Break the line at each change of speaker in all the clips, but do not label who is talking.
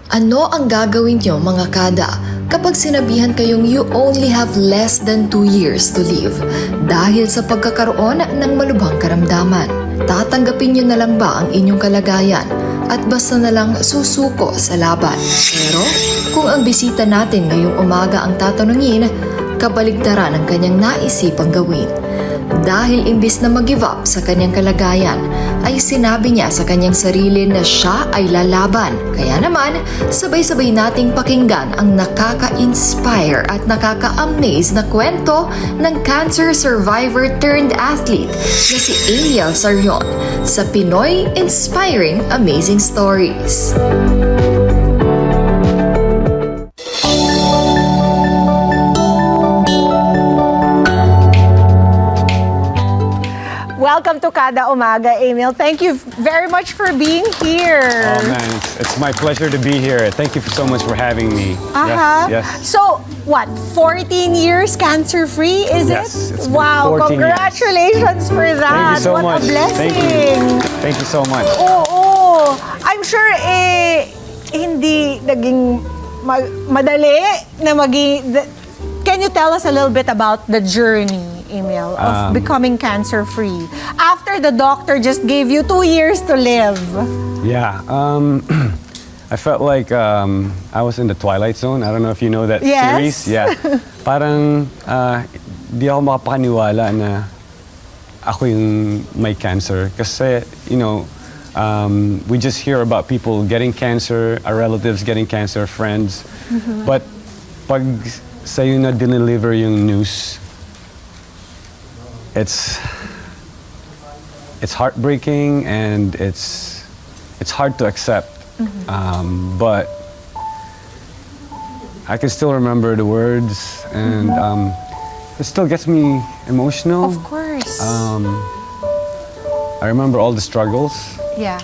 Ano ang gagawin nyo mga kada kapag sinabihan kayong you only have less than 2 years to live dahil sa pagkakaroon ng malubhang karamdaman? Tatanggapin nyo na lang ba ang inyong kalagayan at basta na lang susuko sa laban? Pero kung ang bisita natin ngayong umaga ang tatanungin, kabaligtaran ang kanyang naisipang gawin. Dahil imbis na mag-give up sa kanyang kalagayan, ay sinabi niya sa kanyang sarili na siya ay lalaban. Kaya naman, sabay-sabay nating pakinggan ang nakaka-inspire at nakaka-amaze na kwento ng cancer survivor turned athlete na si Amiel Sarion sa Pinoy Inspiring Amazing Stories.
Welcome to Kada Umaga, Amiel. Thank you very much for being here.
Oh man, it's my pleasure to be here. Thank you so much for having me.
Yes. So, what, 14 years cancer-free, is
Yes,
it?
it's been
Wow,
14
congratulations for that.
Thank you so
what
much.
a blessing.
Thank you so much.
Oo. I'm sure, hindi naging madali na Can you tell us a little bit about the journey, Amiel, of becoming cancer-free after the doctor just gave you 2 years to live?
Yeah, I felt like I was in the Twilight Zone. I don't know if you know that
Yes.
series. Yeah, parang di ako makapaniwala na ako yung may cancer. Kasi, we just hear about people getting cancer, our relatives getting cancer, friends. But pag sa'yo na deliver yung news, it's heartbreaking and it's hard to accept. But I can still remember the words, and it still gets me emotional.
Of course.
I remember all the struggles,
Yeah.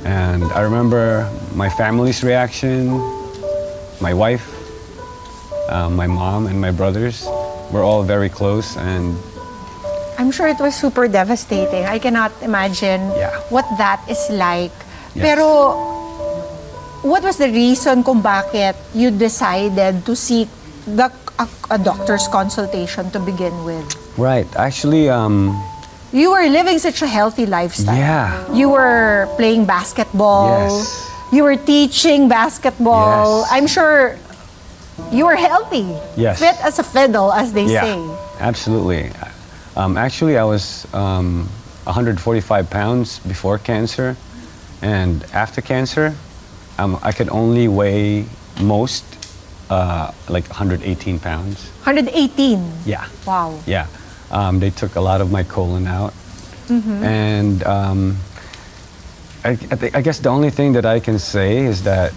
and I remember my family's reaction, my wife, my mom, and my brothers. We're all very close, and
I'm sure it was super devastating. I cannot imagine
Yeah.
what that is like.
Yes.
Pero, what was the reason kung bakit you decided to seek a doctor's consultation to begin with?
right. Actually,
You were living such a healthy lifestyle.
Yeah.
You were playing basketball.
Yes.
You were teaching basketball.
Yes.
I'm sure you were healthy.
Yes.
Fit as a fiddle, as they
yeah,
say.
absolutely. Actually, I was 145 pounds before cancer, and after cancer, I could only weigh most like 118 pounds.
118.
Yeah.
Wow.
Yeah. They took a lot of my colon out. And I guess the only thing that I can say is that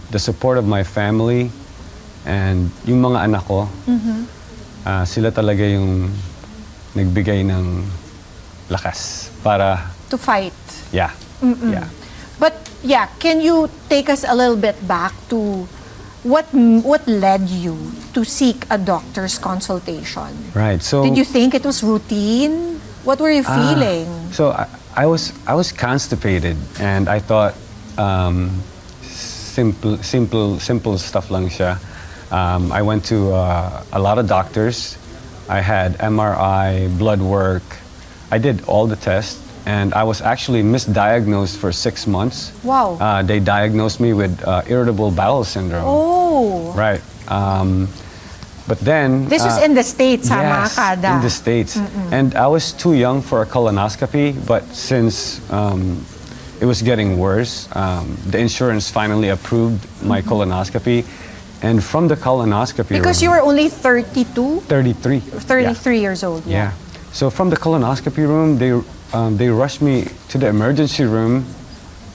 the support of my family and yung mga anak ko, sila talaga yung nagbigay ng lakas para,
To fight.
yeah, yeah.
But yeah, can you take us a little bit back to what led you to seek a doctor's consultation?
Right, so...
Did you think it was routine? What were you feeling?
So I was constipated, and I thought simple stuff lang siya. I went to a lot of doctors. I had MRI, blood work. I did all the tests, and I was actually misdiagnosed for 6 months.
Wow.
They diagnosed me with irritable bowel syndrome.
Oh.
Right. But then...
This was in the States, ha, mga
Yes,
kada?
in the States. And I was too young for a colonoscopy, but since it was getting worse, the insurance finally approved my colonoscopy. And from the colonoscopy
Because you
room,
were only 32?
33.
33 years old.
Yeah. So from the colonoscopy room, they rushed me to the emergency room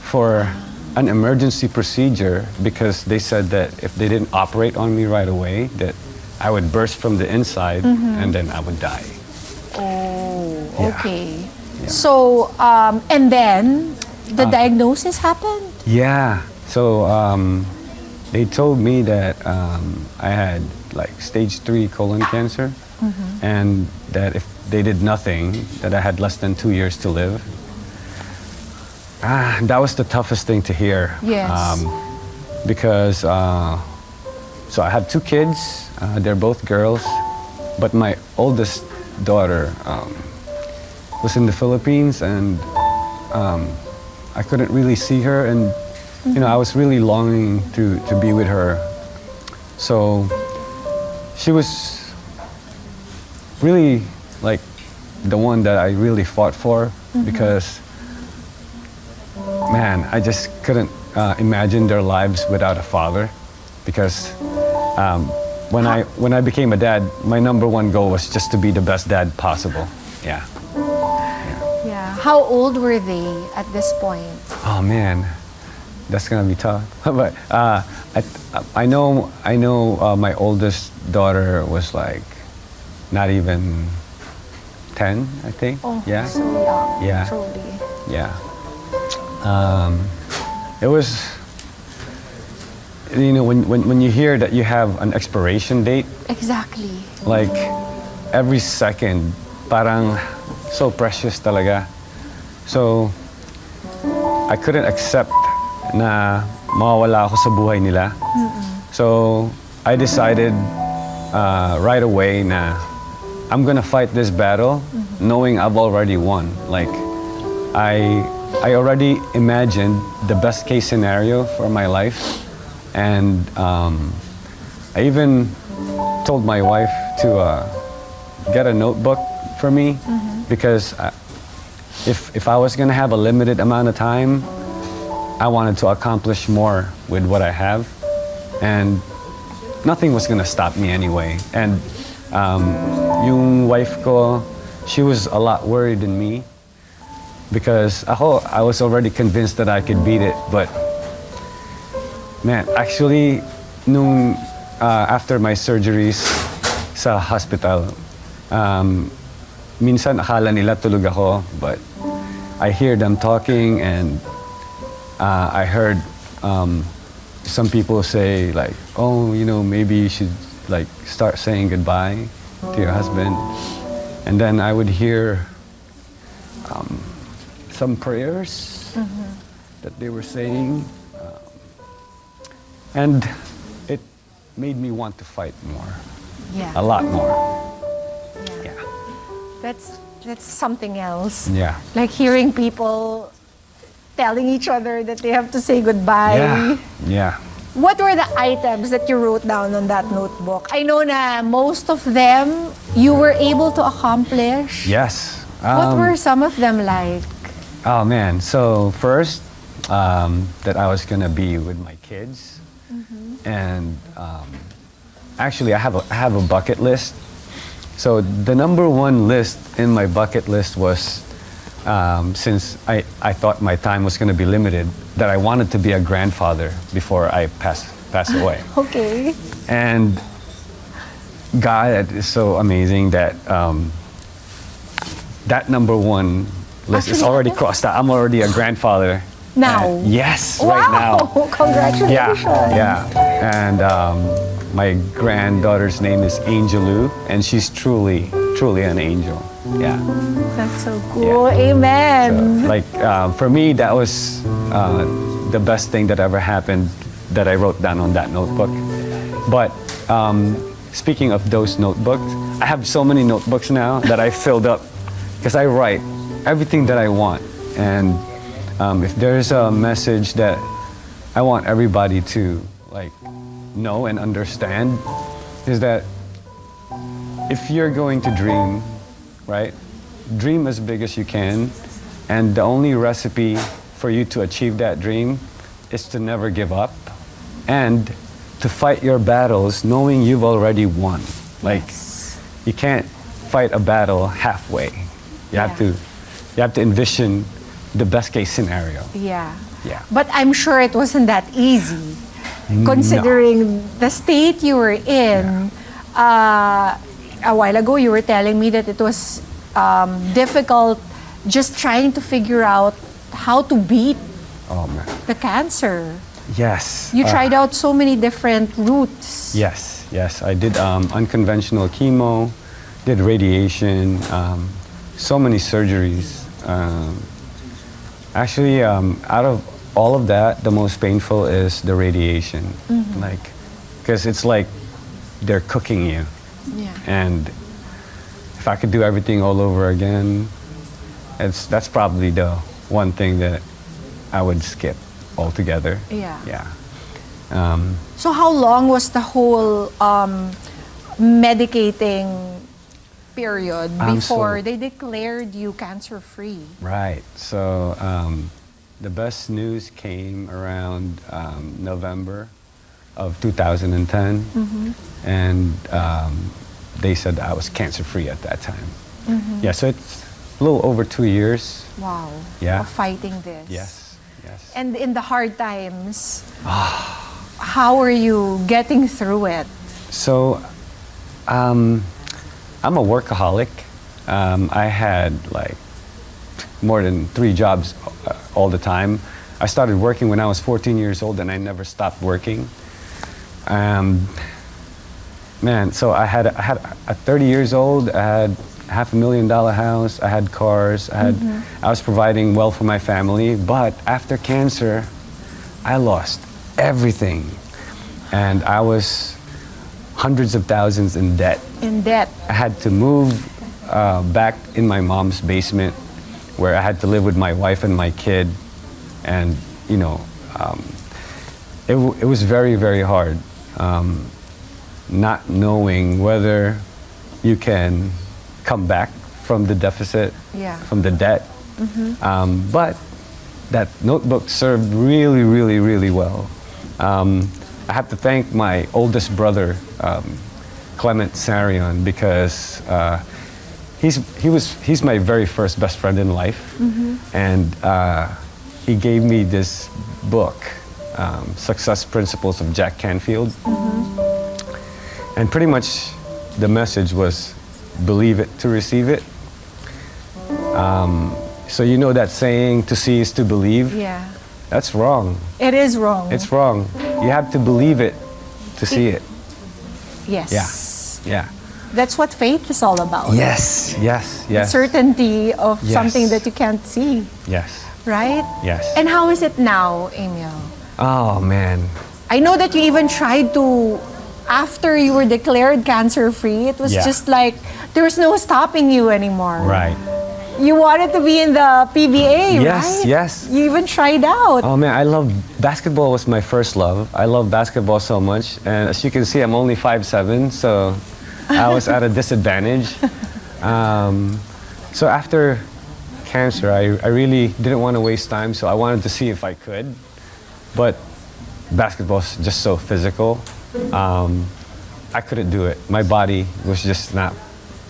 for an emergency procedure because they said that if they didn't operate on me right away, that I would burst from the inside and then I would die.
Oh,
Yeah.
okay.
Yeah.
So, and then the diagnosis happened?
Yeah. So they told me that I had like stage 3 colon cancer, and that if they did nothing, that I had less than 2 years to live. That was the toughest thing to hear.
Yes.
because so I have two kids. They're both girls, but my oldest daughter was in the Philippines, and I couldn't really see her, and I was really longing to be with her. So she was really like the one that I really fought for, because man, I just couldn't imagine their lives without a father, because when I became a dad, my number one goal was just to be the best dad possible. Yeah.
Yeah. How old were they at this point?
Oh man, that's gonna be tough. But I know my oldest daughter was like not even 10, I think.
Oh,
Yeah.
so young.
Yeah.
Truly.
Yeah. It was, when you hear that you have an expiration date,
Exactly.
like every second, parang so precious talaga. So I couldn't accept na mawawala ako sa buhay nila. So I decided right away na I'm gonna fight this battle knowing I've already won. Like I already imagined the best case scenario for my life, and I even told my wife to get a notebook for me, because if I was gonna have a limited amount of time, I wanted to accomplish more with what I have, and nothing was gonna stop me anyway. And yung wife ko, she was a lot worried than me, because I was already convinced that I could beat it. But man, actually, after my surgeries sa hospital, minsan akala nila tulog ako, but I hear them talking, and I heard some people say like, oh, maybe you should like start saying goodbye to your husband. And then I would hear some prayers that they were saying, and it made me want to fight more,
Yeah.
a lot more.
Yeah.
Yeah.
That's something else.
Yeah.
Like hearing people telling each other that they have to say goodbye.
Yeah. Yeah.
What were the items that you wrote down on that notebook? I know na most of them you were able to accomplish.
Yes.
What were some of them like?
Oh man, so first, that I was gonna be with my kids, and actually I have a bucket list. So the number one list in my bucket list was, since I thought my time was gonna be limited, that I wanted to be a grandfather before I pass away.
Okay.
And God is so amazing that that number one list is
Actually,
already crossed out. I'm already a grandfather.
Now?
Yes,
Wow.
right now.
Congratulations.
Yeah. And my granddaughter's name is Angelou, and she's truly an angel. Yeah.
That's so cool. Amen.
Like for me, that was the best thing that ever happened that I wrote down on that notebook. But speaking of those notebooks, I have so many notebooks now that I filled up, because I write everything that I want. And if there's a message that I want everybody to like know and understand, is that if you're going to dream, right? Dream as big as you can, and the only recipe for you to achieve that dream is to never give up and to fight your battles knowing you've already won. Like you can't fight a battle halfway. You have to envision the best case scenario.
Yeah.
Yeah.
But I'm sure it wasn't that easy, considering the state you were in. A while ago, you were telling me that it was difficult just trying to figure out how to beat
Oh man.
the cancer.
Yes.
You tried out so many different routes.
Yes. I did unconventional chemo, did radiation, so many surgeries. Actually, out of all of that, the most painful is the radiation. Like, because it's like they're cooking you.
Yeah.
And if I could do everything all over again, that's probably the one thing that I would skip altogether.
Yeah.
Yeah.
So how long was the whole medicating period before they declared you cancer-free?
Right. So the best news came around November of 2010. And they said I was cancer-free at that time. Yeah, so it's a little over 2 years.
Wow.
Yeah.
Of fighting this.
Yes, yes.
And in the hard times, how are you getting through it?
So, I'm a workaholic. I had like more than 3 jobs all the time. I started working when I was 14 years old and I never stopped working. Man, so I had at 30 years old, I had $500,000 house, I had cars, I was providing well for my family, but after cancer, I lost everything. And I was hundreds of thousands in debt.
In debt.
I had to move back in my mom's basement where I had to live with my wife and my kid. And, you know, it was very, very hard. Not knowing whether you can come back from the deficit, from the debt. But that notebook served really, really, really well. I have to thank my oldest brother, Amiel Sarion, because he's my very first best friend in life. And he gave me this book, Success Principles of Jack Canfield. And pretty much the message was, believe it to receive it. So you know that saying, to see is to believe?
Yeah.
That's wrong.
It is wrong.
It's wrong. You have to believe it to see it.
Yes.
Yeah.
That's what faith is all about.
Yes, yes,
The
yes.
certainty of
Yes.
something that you can't see,
Yes,
right?
yes.
And how is it now, Amiel?
Oh, man.
I know that you even tried to, after you were declared cancer-free, it was
Yeah.
just like there was no stopping you anymore.
Right.
You wanted to be in the PBA,
Yes,
right?
yes.
You even tried out.
Oh, man, I love basketball was my first love. I love basketball so much. And as you can see, I'm only 5'7", so I was at a disadvantage. So after cancer, I really didn't want to waste time, so I wanted to see if I could. But basketball's just so physical. I couldn't do it. My body was just not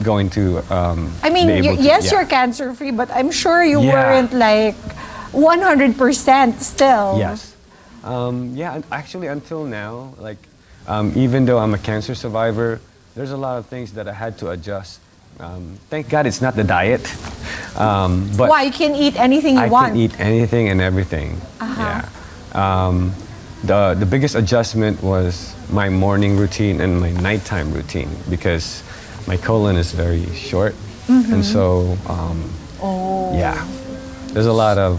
going to
I mean,
be able to,
yes,
yeah.
you're cancer-free, but I'm sure you
Yeah.
weren't like 100% still.
Yes. Yeah, and actually until now, like, even though I'm a cancer survivor, there's a lot of things that I had to adjust. Thank God it's not the diet. But
Why? You can eat anything you
I
want.
can eat anything and everything. Yeah. The biggest adjustment was my morning routine and my nighttime routine because my colon is very short. And so, yeah, there's a lot of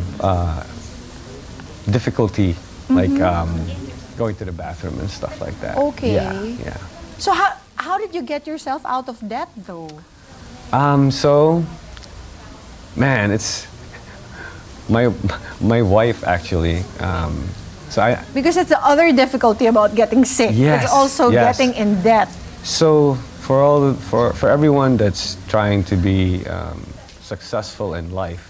difficulty, like going to the bathroom and stuff like that.
Okay.
Yeah.
So how did you get yourself out of debt though?
So, man, it's my wife actually.
Because it's the other difficulty about getting sick.
Yes,
It's also
yes.
getting in debt.
So for everyone that's trying to be successful in life,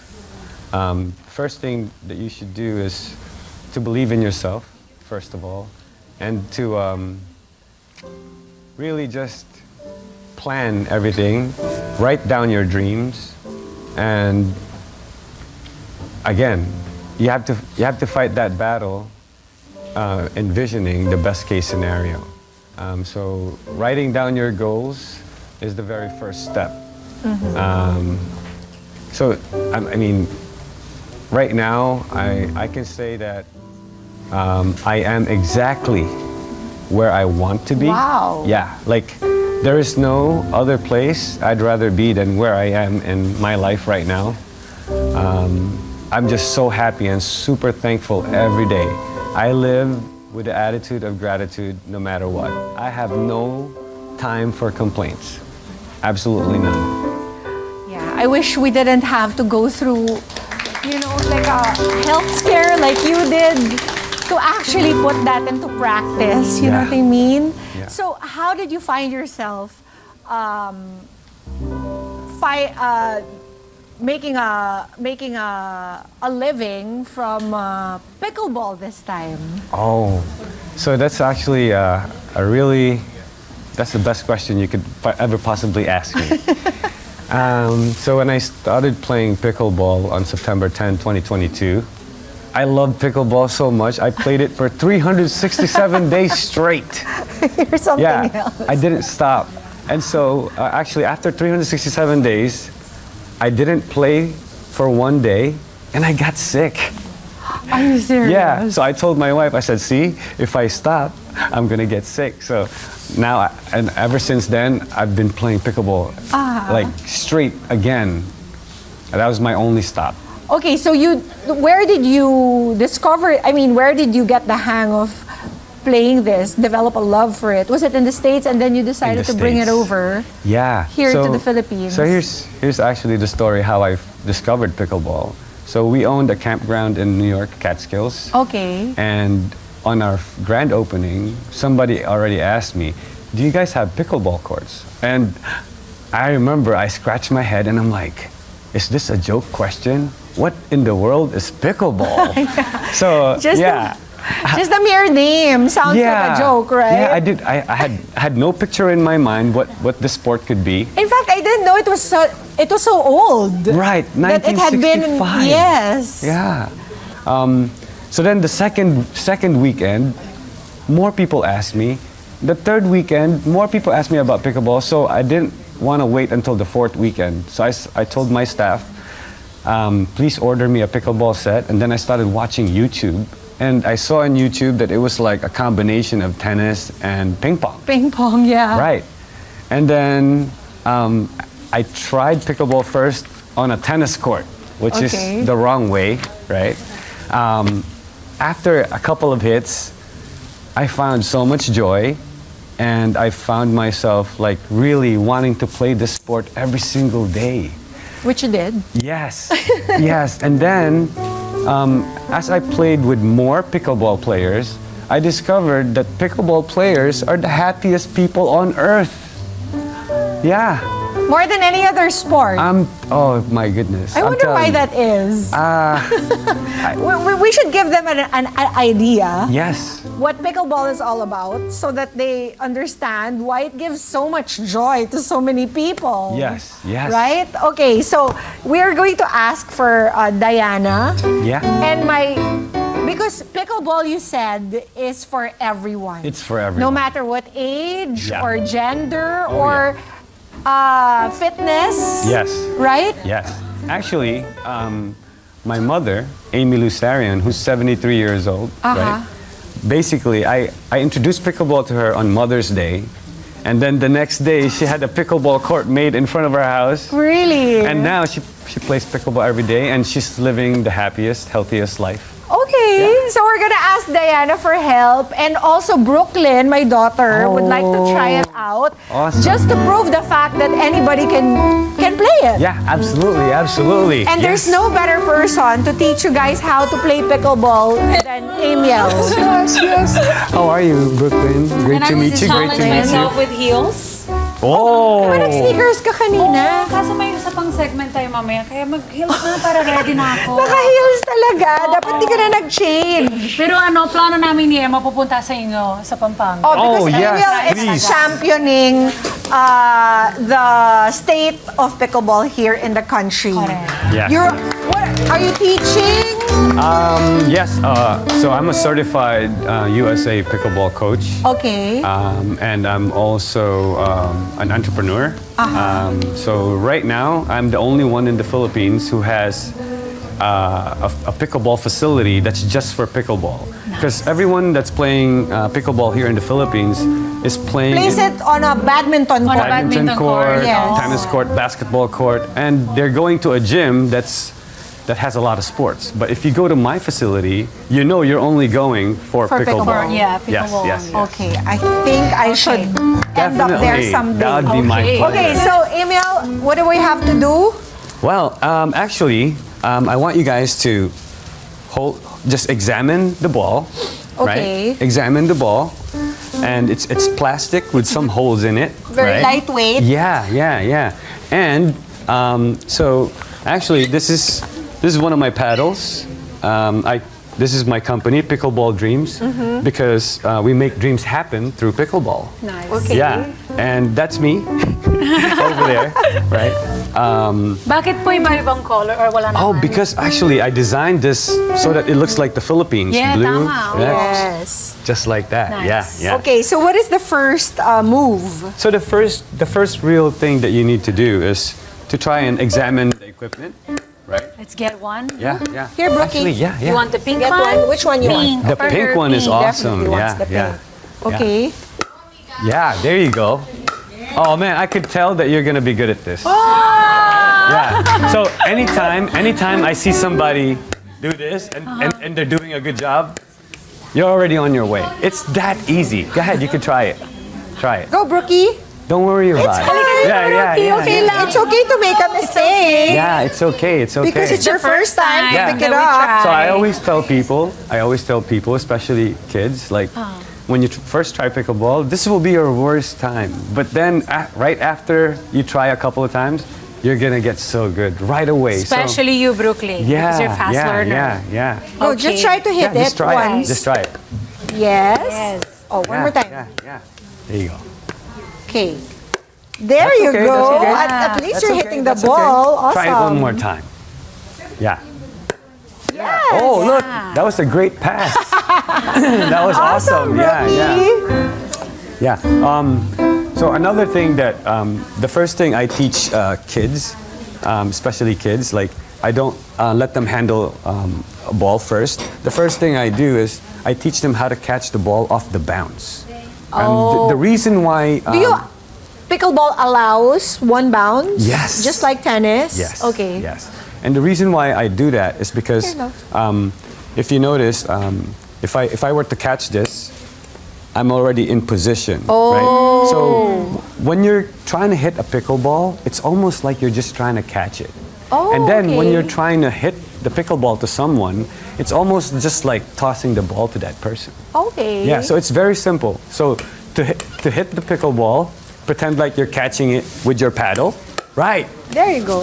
first thing that you should do is to believe in yourself, first of all, and to really just plan everything, write down your dreams, and again, you have to fight that battle, envisioning the best case scenario. So writing down your goals is the very first step. So I mean, right now I can say that I am exactly where I want to be.
Wow.
Yeah, like there is no other place I'd rather be than where I am in my life right now. I'm just so happy and super thankful every day. I live with the attitude of gratitude no matter what. I have no time for complaints. Absolutely none.
Yeah, I wish we didn't have to go through, like a health scare like you did to actually put that into practice. You know what I mean?
Yeah.
So how did you find yourself making a living from pickleball this time?
Oh, so that's actually that's the best question you could ever possibly ask me. So when I started playing pickleball on September 10, 2022, I loved pickleball so much, I played it for 367 days straight.
You're something else.
I didn't stop. And so actually after 367 days, I didn't play for one day and I got sick.
Are you serious?
Yeah, so I told my wife, I said, see, if I stop, I'm gonna get sick. So now, and ever since then, I've been playing pickleball like straight again. And that was my only stop.
Okay, so where did you where did you get the hang of playing this, develop a love for it? Was it in the States and then you decided to bring it
States.
over
Yeah.
here to the Philippines?
So here's actually the story how I discovered pickleball. So we owned a campground in New York, Catskills.
Okay.
And on our grand opening, somebody already asked me, do you guys have pickleball courts? And I remember I scratched my head and I'm like, is this a joke question? What in the world is pickleball? So,
Just the mere name sounds like a joke, right?
Yeah, I did. I had no picture in my mind what the sport could be.
In fact, I didn't know it was so old.
Right, 1965.
That it had been, yes.
Yeah. So then the second weekend, more people asked me. The third weekend, more people asked me about pickleball. So I didn't want to wait until the fourth weekend. So I told my staff, please order me a pickleball set. And then I started watching YouTube. And I saw on YouTube that it was like a combination of tennis and ping pong.
Ping pong, yeah.
Right. And then I tried pickleball first on a tennis court, which is the wrong way, right? After a couple of hits, I found so much joy and I found myself like really wanting to play this sport every single day.
Which you did.
Yes, yes. And then as I played with more pickleball players, I discovered that pickleball players are the happiest people on earth. Yeah.
More than any other sport.
Oh my goodness.
I wonder why that is. We should give them an idea.
Yes.
What pickleball is all about so that they understand why it gives so much joy to so many people.
Yes, yes.
Right? Okay, so we are going to ask for Diana.
Yeah.
And because pickleball, you said, is for everyone.
It's for everyone.
No matter what age
Yeah.
or gender
Oh,
or fitness.
Yes.
Right?
Yes. Actually, my mother, Amiel Sarion, who's 73 years old, right? Basically, I introduced pickleball to her on Mother's Day. And then the next day, she had a pickleball court made in front of her house.
Really?
And now she plays pickleball every day and she's living the happiest, healthiest life.
Okay, so we're gonna ask Diana for help, and also Brooklyn, my daughter, would like to try it out,
Awesome.
just to prove the fact that anybody can play it.
Yeah, absolutely, absolutely.
And there's no better person to teach you guys how to play pickleball than Amiel.
Yes, yes. How are you, Brooklyn? Great to meet you. Great to meet you.
myself with heels.
Oh!
Diba nag-sneakers ka kanina?
Kaso may isa pang segment tayo mamaya, kaya mag-heels na para ready na ako.
Naka-heels talaga. Dapat di ka na nag-change.
Pero plano namin ni Emma pupunta sa inyo sa Pampanga.
Because
yes,
Amiel is
please.
championing the state of pickleball here in the country.
Correct.
Yes.
What are you teaching?
Yes, so I'm a certified USA pickleball coach.
Okay.
And I'm also an entrepreneur. So right now, I'm the only one in the Philippines who has a pickleball facility that's just for pickleball. Because everyone that's playing pickleball here in the Philippines is playing
Place it on a badminton court.
badminton court,
Yes.
tennis court, basketball court, and they're going to a gym that's that has a lot of sports. But if you go to my facility, you know you're only going for pickleball.
Yeah,
Yes,
pickleball.
yes, yes.
Okay, I think I should end up there
Definitely.
someday.
That would be my
Okay.
pleasure.
Okay, so Amiel, what do we have to do?
Well, actually, I want you guys to just examine the ball.
Okay.
Right? Examine the ball, and it's plastic with some holes in it.
Very
right?
lightweight.
Yeah. And so actually, this is one of my paddles. This is my company, Pickleball Dreams, because we make dreams happen through pickleball.
Nice.
Okay.
Yeah, and that's me over there, right?
Bakit po iba-ibang color or wala naman?
Oh, because actually I designed this so that it looks like the Philippines.
Yeah,
Blue,
tama.
red,
Yes.
just like that.
Nice.
Yeah.
Okay, so what is the first move?
So the first real thing that you need to do is to try and examine the equipment, right?
Let's get one.
Yeah.
Here, Brookie.
Actually, yeah.
You want the pink
Get
one?
one. Which one you want?
The pink one is awesome.
Definitely wants
Yeah,
the pink. Okay.
Yeah, there you go. Oh man, I could tell that you're gonna be good at this.
Oh!
Yeah. So anytime I see somebody do this and they're doing a good job, you're already on your way. It's that easy. Go ahead, you can try it. Try it.
Go, Brookie.
Don't worry about it. Yeah.
Okay lang. It's okay to make a mistake.
Yeah, it's okay. It's okay.
Because it's your first time to
Yeah.
pick it
Then we
up.
try.
So I always tell people, especially kids, like when you first try pickleball, this will be your worst time. But then right after you try a couple of times, you're gonna get so good right away.
Especially you, Brooklyn.
Yeah,
Because you're a fast learner.
Yeah.
No,
Okay.
just try to hit it
Just try
once.
it. Just try it.
Yes.
Yes.
Oh, one more time.
Yeah. There you go.
Okay. There
That's
you
okay,
go.
that's okay.
At least
That's
you're
okay,
hitting the
that's okay.
ball. Awesome.
Try it one more time. Yeah.
Yes.
Oh, look, that was a great pass. That was awesome. Yeah. So another thing that the first thing I teach kids, especially kids, like I don't let them handle a ball first. The first thing I do is I teach them how to catch the ball off the bounce. The reason why
Do you pickleball allows one bounce?
Yes.
Just like tennis?
Yes.
Okay.
Yes. And the reason why I do that is because if you notice, if I were to catch this, I'm already in position. Right? So when you're trying to hit a pickleball, it's almost like you're just trying to catch it. And then when you're trying to hit the pickleball to someone, it's almost just like tossing the ball to that person.
Okay.
Yeah, so it's very simple. So to hit the pickleball, pretend like you're catching it with your paddle. Right.
There you go.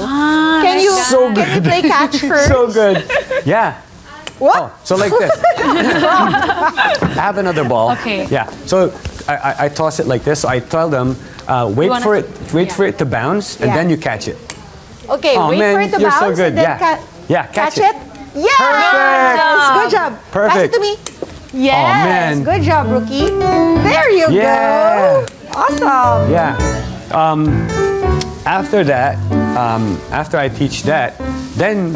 Can you can you play catch first?
So good. Yeah.
What?
Oh, so like this. I have another ball.
Okay.
Yeah. So I toss it like this. So I tell them, wait for it to bounce, and
Yeah.
then you catch it.
Okay,
Oh,
wait
man,
for it to
you're so
bounce
good.
and then
Yeah.
catch it. Yes!
Perfect.
Good job. Pass it
Perfect.
to me. Yes.
man.
Good job, Rookie. There you
Yeah.
go. Awesome.
Yeah. After that, after I teach that, then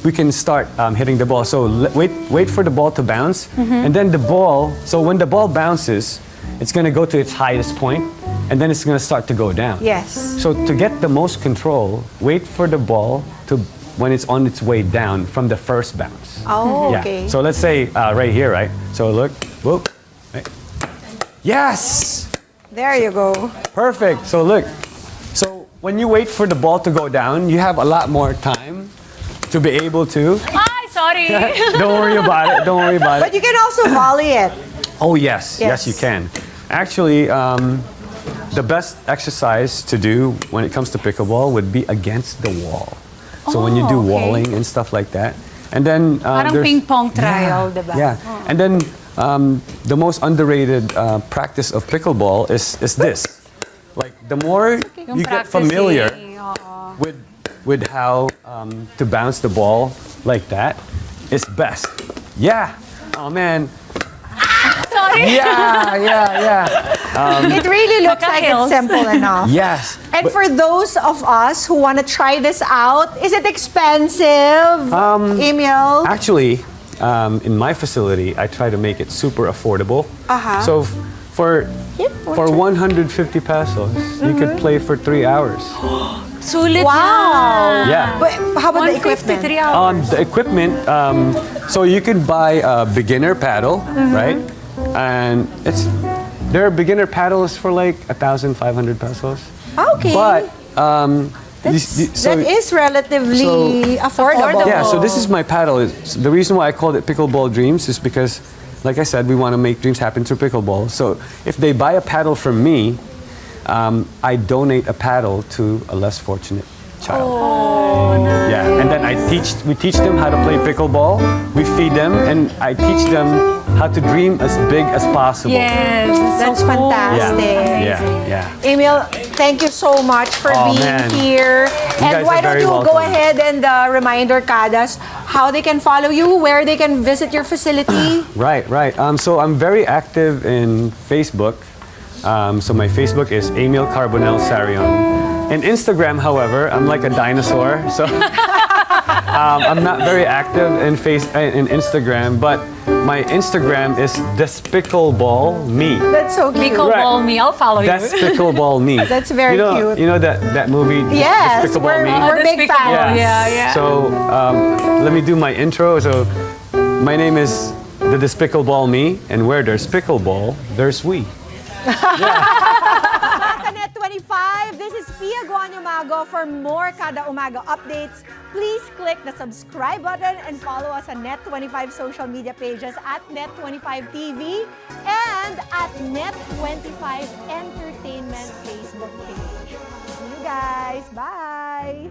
we can start hitting the ball. So wait for the ball to bounce, and then the ball. So when the ball bounces, it's going to go to its highest point, and then it's going to start to go down.
Yes.
So to get the most control, wait for the ball to when it's on its way down from the first bounce.
Oh,
Yeah.
okay.
So let's say right here, right? So look, whoop. Right. Yes.
There you go.
Perfect. So look. So when you wait for the ball to go down, you have a lot more time to be able to.
Ay, sorry.
Don't worry about it. Don't worry about
But
it.
you can also volley it.
Oh yes,
Yes.
yes you can. Actually, the best exercise to do when it comes to pickleball would be against the wall. So when you do
okay.
walling and stuff like that, and then
Parang
there's-
ping-pong trial,
yeah,
diba?
Yeah, and then the most underrated practice of pickleball is this. Like the more
Yung
you get
practicing,
familiar
oo.
with how to bounce the ball like that, is best. Yeah. Oh man.
Sorry.
Yeah.
It really looks like it's
Nakahills.
simple enough.
Yes.
And
But-
for those of us who want to try this out, is it expensive, Amiel?
Actually, in my facility, I try to make it super affordable. So for
Yep,
for 150 pesos, you could play for 3 hours.
Sulit
Wow.
Yeah.
But how about the equipment?
153 hours.
The equipment, so you could buy a beginner paddle, right? And there are beginner paddles for like 1,500 pesos.
Okay.
But
That is relatively affordable.
yeah, so this is my paddle. The reason why I called it Pickleball Dreams is because, like I said, we want to make dreams happen through pickleball. So if they buy a paddle from me, I donate a paddle to a less fortunate child.
Oh, nice.
Yeah, and then we teach them how to play pickleball. We feed them, and I teach them how to dream as big as possible.
Yes.
That's
so cool.
fantastic.
Yeah.
Emil, thank you so much for
Oh,
being
man.
here.
You
And
guys
why
are
don't
very
you go
welcome.
ahead and remind our Kadas how they can follow you, where they can visit your facility?
Right. So I'm very active in Facebook. So my Facebook is Amiel Sarion. And Instagram, however, I'm like a dinosaur. So I'm not very active in Instagram, but my Instagram is Despicable Me.
That's so cute.
Pickleball me. I'll follow you.
Despicable Me.
That's very cute.
You know that movie,
Yes,
Despicable
we're,
Me?
we're big
Despicable.
fans.
Yeah.
So let me do my intro. So my name is the Despicable Me, and where there's pickleball, there's we.
Net 25, this is Pia Guanio-Mago. For more Kada Umaga updates, please click the subscribe button and follow us on Net 25 social media pages at Net 25 TV and at Net 25 Entertainment Facebook page. See you guys. Bye!